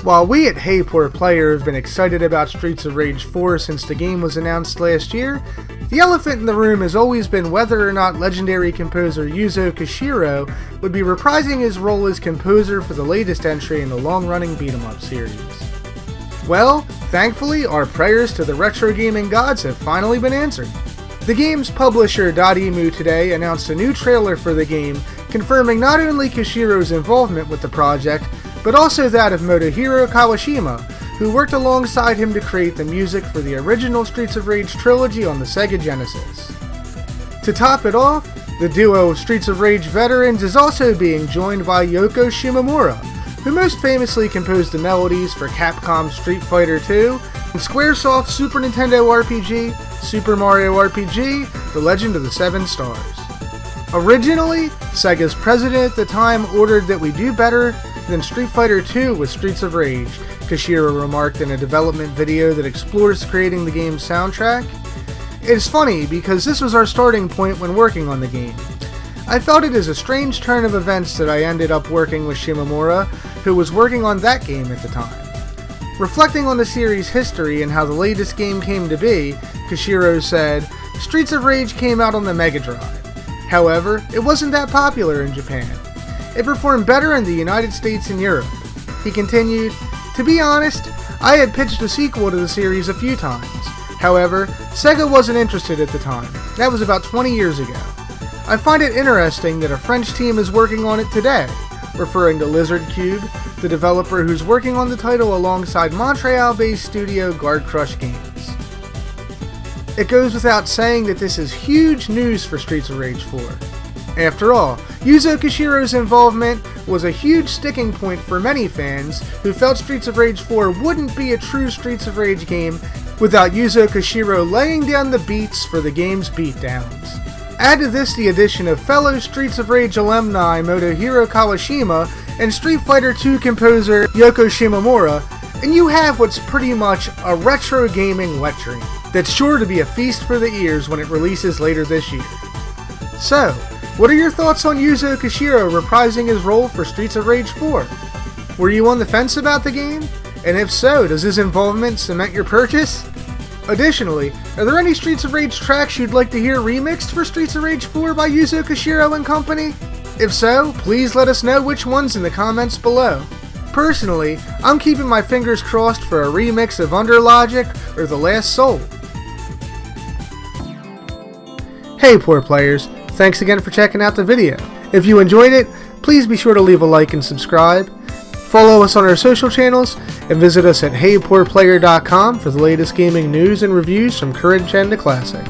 While we at Hey Poor Player have been excited about Streets of Rage 4 since the game was announced last year, the elephant in the room has always been whether or not legendary composer Yuzo Koshiro would be reprising his role as composer for the latest entry in the long-running beat-em-up series. Well, thankfully, our prayers to the retro gaming gods have finally been answered. The game's publisher Dotemu today announced a new trailer for the game, confirming not only Koshiro's involvement with the project, but also that of Motohiro Kawashima, who worked alongside him to create the music for the original Streets of Rage trilogy on the Sega Genesis. To top it off, the duo of Streets of Rage veterans is also being joined by Yoko Shimomura, who most famously composed the melodies for Capcom's Street Fighter II and Squaresoft's Super Nintendo RPG, Super Mario RPG, The Legend of the Seven Stars. Originally, Sega's president at the time ordered that we do better than Street Fighter II with Streets of Rage, Koshiro remarked in a development video that explores creating the game's soundtrack. It's funny because this was our starting point when working on the game. I felt it is a strange turn of events that I ended up working with Shimomura, who was working on that game at the time. Reflecting on the series' history and how the latest game came to be, Koshiro said, "Streets of Rage came out on the Mega Drive. However, it wasn't that popular in Japan. It performed better in the United States and Europe." He continued, "To be honest, I had pitched a sequel to the series a few times. However, Sega wasn't interested at the time. That was about 20 years ago. I find it interesting that a French team is working on it today," referring to Lizard Cube, the developer who's working on the title alongside Montreal-based studio Guard Crush Games. It goes without saying that this is huge news for Streets of Rage 4. After all, Yuzo Koshiro's involvement was a huge sticking point for many fans who felt Streets of Rage 4 wouldn't be a true Streets of Rage game without Yuzo Koshiro laying down the beats for the game's beatdowns. Add to this the addition of fellow Streets of Rage alumni Motohiro Kawashima and Street Fighter II composer Yoko Shimomura, and you have what's pretty much a retro gaming wet dream that's sure to be a feast for the ears when it releases later this year. So, what are your thoughts on Yuzo Koshiro reprising his role for Streets of Rage 4? Were you on the fence about the game? And if so, does his involvement cement your purchase? Additionally, are there any Streets of Rage tracks you'd like to hear remixed for Streets of Rage 4 by Yuzo Koshiro and company? If so, please let us know which ones in the comments below. Personally, I'm keeping my fingers crossed for a remix of Under Logic or The Last Soul. Hey Poor Players, thanks again for checking out the video. If you enjoyed it, please be sure to leave a like and subscribe. Follow us on our social channels, and visit us at heypoorplayer.com for the latest gaming news and reviews from current gen to classic.